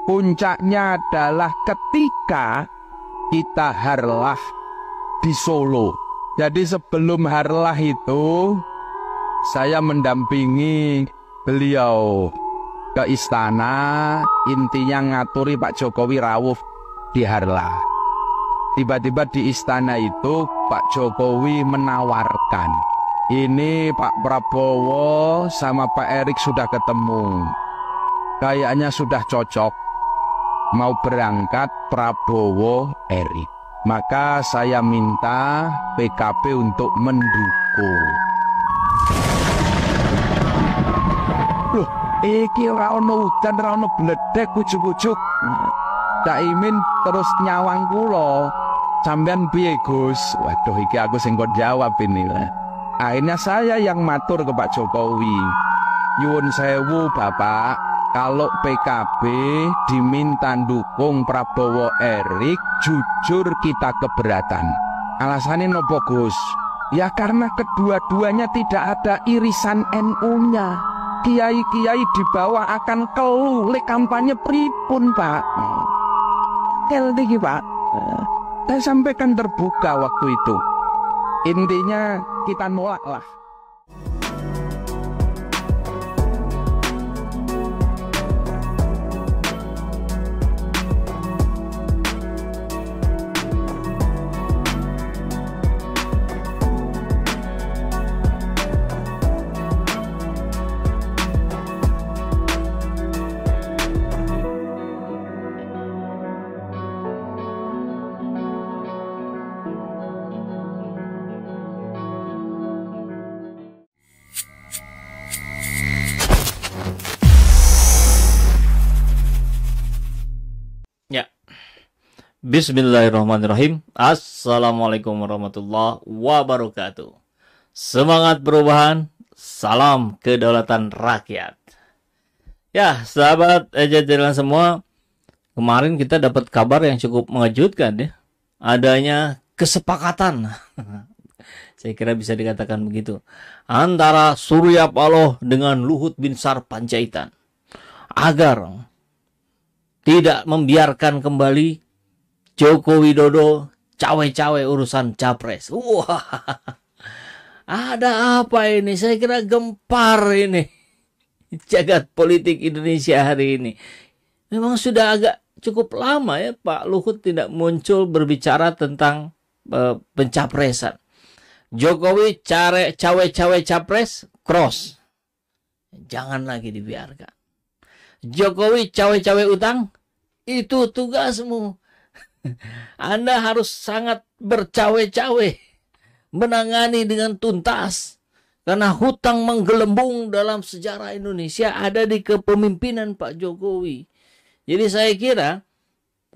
Puncaknya adalah ketika kita harlah di Solo. Jadi sebelum harlah itu saya mendampingi beliau ke istana, intinya ngaturi Pak Jokowi rawuh di harlah. Tiba-tiba di istana itu Pak Jokowi menawarkan, ini Pak Prabowo sama Pak Erik sudah ketemu, kayaknya sudah cocok, mau berangkat Prabowo Erik. Maka saya minta PKB untuk mendukung. Loh, iki ora ono udan, ora ono bledek ujug-ujug. Caimin terus nyawang kula. Sampean piye, Gus? Waduh, iki aku sing kon jawab ini. Akhirnya saya yang matur ke Pak Jokowi. Nyuwun sewu, Bapak, kalau PKB diminta dukung Prabowo Erik, jujur kita keberatan. Alasannya nopo, Gus? Ya karena kedua-duanya tidak ada irisan NU-nya. Kiai-kiai di bawah akan kelulek kampanye pripun, Pak. Iki, Pak. Saya sampaikan terbuka waktu itu. Intinya kita nolak lah. Bismillahirrahmanirrahim. Assalamualaikum warahmatullahi wabarakatuh. Semangat perubahan, salam kedaulatan rakyat. Ya, sahabat jajaran semua, kemarin kita dapat kabar yang cukup mengejutkan ya. Adanya kesepakatan, saya kira bisa dikatakan begitu, antara Surya Paloh dengan Luhut Binsar Panjaitan agar tidak membiarkan kembali Joko Widodo cawe-cawe urusan capres. Wah, ada apa ini? Saya kira gempar ini jagat politik Indonesia hari ini. Memang sudah agak cukup lama ya Pak Luhut tidak muncul berbicara tentang pencapresan. Jokowi cawe-cawe capres, cross. Jangan lagi dibiarkan. Jokowi cawe-cawe utang, itu tugasmu. Anda harus sangat bercawe-cawe, menangani dengan tuntas, karena hutang menggelembung dalam sejarah Indonesia ada di kepemimpinan Pak Jokowi. Jadi saya kira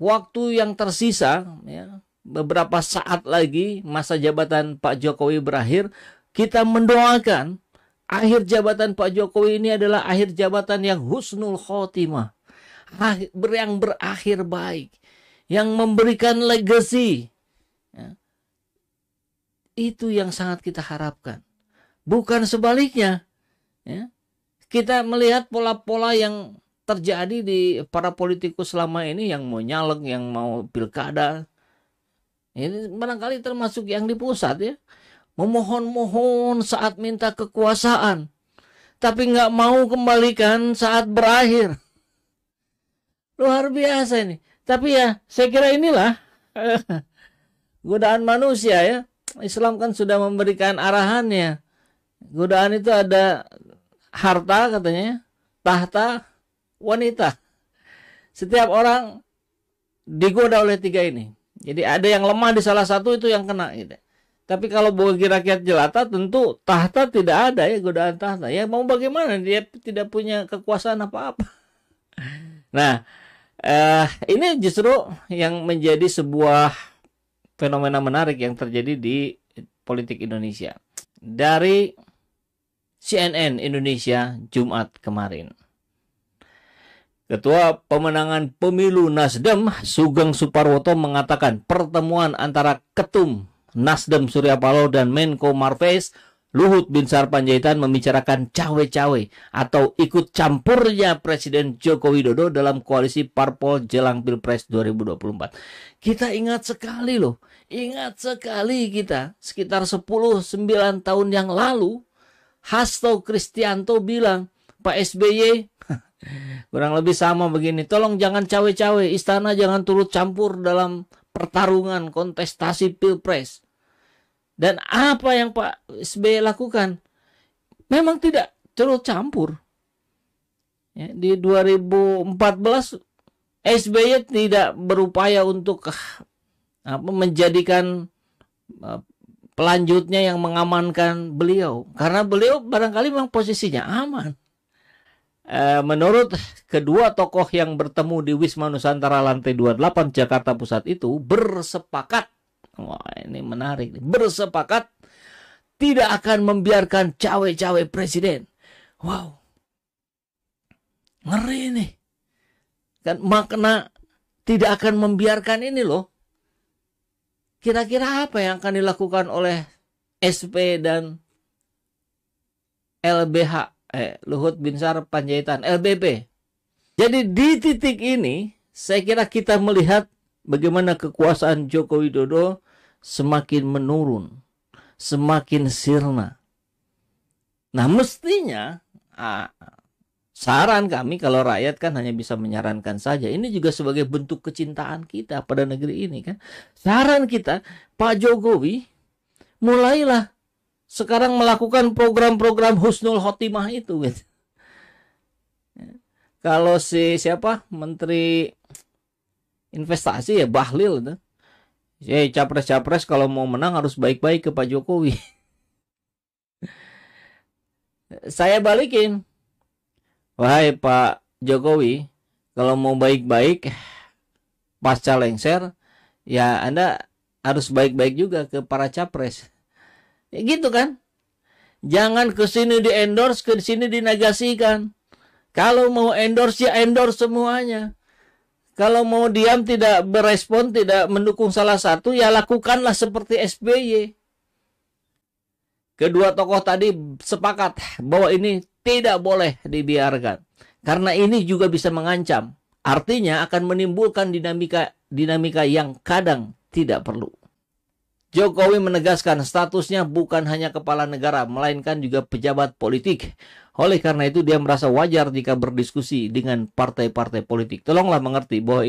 waktu yang tersisa, ya, beberapa saat lagi masa jabatan Pak Jokowi berakhir, kita mendoakan akhir jabatan Pak Jokowi ini adalah akhir jabatan yang husnul khotimah, yang berakhir baik, yang memberikan legacy. Ya. Itu yang sangat kita harapkan. Bukan sebaliknya. Ya. Kita melihat pola-pola yang terjadi di para politikus selama ini, yang mau nyalek, yang mau pilkada. Ini barangkali termasuk yang di pusat ya. Memohon-mohon saat minta kekuasaan, tapi nggak mau kembalikan saat berakhir. Luar biasa ini. Tapi ya, saya kira inilah godaan manusia ya. Islam kan sudah memberikan arahannya. Godaan itu ada harta katanya, tahta, wanita. Setiap orang digoda oleh tiga ini. Jadi ada yang lemah di salah satu, itu yang kena gitu. Tapi kalau bagi rakyat jelata tentu tahta tidak ada ya, godaan tahta. Ya mau bagaimana, dia tidak punya kekuasaan apa-apa. Nah, ini justru yang menjadi sebuah fenomena menarik yang terjadi di politik Indonesia. Dari CNN Indonesia Jumat kemarin, Ketua Pemenangan Pemilu Nasdem Sugeng Suparwoto mengatakan pertemuan antara Ketum Nasdem Surya Paloh dan Menko Marves Luhut Binsar Panjaitan membicarakan cawe-cawe atau ikut campurnya Presiden Joko Widodo dalam koalisi parpol jelang Pilpres 2024. Kita ingat sekali loh, ingat sekali kita sekitar 10-9 tahun yang lalu, Hasto Kristianto bilang, Pak SBY kurang lebih sama begini, tolong jangan cawe-cawe, istana jangan turut campur dalam pertarungan kontestasi Pilpres. Dan apa yang Pak SBY lakukan? Memang tidak turut campur. Ya, di 2014 SBY tidak berupaya untuk menjadikan pelanjutnya yang mengamankan beliau. Karena beliau barangkali memang posisinya aman. Menurut kedua tokoh yang bertemu di Wisma Nusantara lantai 28 Jakarta Pusat itu bersepakat, wah ini menarik, bersepakat tidak akan membiarkan cawe-cawe presiden. Wow, ngeri nih. Kan makna tidak akan membiarkan ini loh. Kira-kira apa yang akan dilakukan oleh SP dan LBH? Luhut Binsar Panjaitan, LBP. Jadi di titik ini, saya kira kita melihat bagaimana kekuasaan Joko Widodo semakin menurun, semakin sirna. Nah mestinya, saran kami kalau rakyat kan hanya bisa menyarankan saja. Ini juga sebagai bentuk kecintaan kita pada negeri ini kan. Saran kita, Pak Jokowi, mulailah sekarang melakukan program-program husnul khotimah itu gitu. Kalau siapa Menteri Investasi ya Bahlil itu. Capres-capres kalau mau menang harus baik-baik ke Pak Jokowi. Saya balikin. Wahai Pak Jokowi, kalau mau baik-baik pasca lengser, ya Anda harus baik-baik juga ke para capres. Ya gitu kan? Jangan ke sini di-endorse, ke sini dinegasikan. Kalau mau endorse ya endorse semuanya. Kalau mau diam tidak berespon, tidak mendukung salah satu, ya lakukanlah seperti SBY. Kedua tokoh tadi sepakat bahwa ini tidak boleh dibiarkan. Karena ini juga bisa mengancam. Artinya akan menimbulkan dinamika yang kadang tidak perlu. Jokowi menegaskan statusnya bukan hanya kepala negara, melainkan juga pejabat politik. Oleh karena itu dia merasa wajar jika berdiskusi dengan partai-partai politik. Tolonglah mengerti bahwa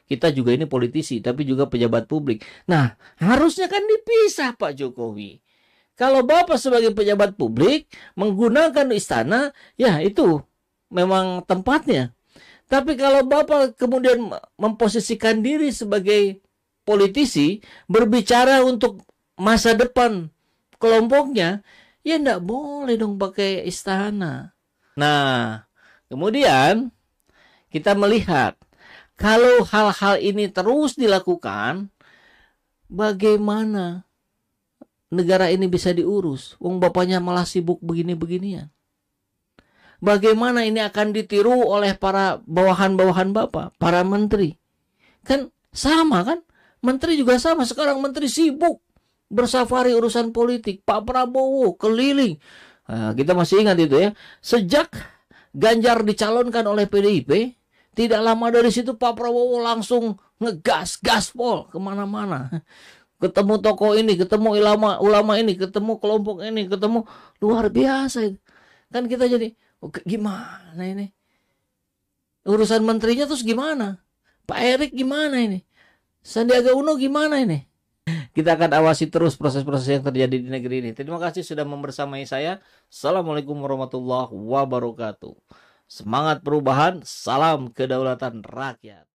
kita juga ini politisi, tapi juga pejabat publik. Nah, harusnya kan dipisah Pak Jokowi. Kalau Bapak sebagai pejabat publik menggunakan istana, ya itu memang tempatnya. Tapi kalau Bapak kemudian memposisikan diri sebagai politisi, berbicara untuk masa depan kelompoknya, ya enggak boleh dong pakai istana. Nah, kemudian kita melihat kalau hal-hal ini terus dilakukan, bagaimana negara ini bisa diurus? Wong bapaknya malah sibuk begini-beginian. Bagaimana ini akan ditiru oleh para bawahan-bawahan Bapak, para menteri? Kan sama kan? Menteri juga sama, sekarang menteri sibuk bersafari urusan politik. Pak Prabowo keliling. Nah, kita masih ingat itu ya. Sejak Ganjar dicalonkan oleh PDIP, tidak lama dari situ Pak Prabowo langsung ngegas, gaspol kemana-mana. Ketemu tokoh ini, ketemu ulama ini, ketemu kelompok ini, ketemu luar biasa. Kan kita jadi, gimana ini? Urusan menterinya terus gimana? Pak Erik gimana ini? Sandiaga Uno gimana ini? Kita akan awasi terus proses-proses yang terjadi di negeri ini. Terima kasih sudah membersamai saya. Assalamualaikum warahmatullahi wabarakatuh. Semangat perubahan, salam kedaulatan rakyat.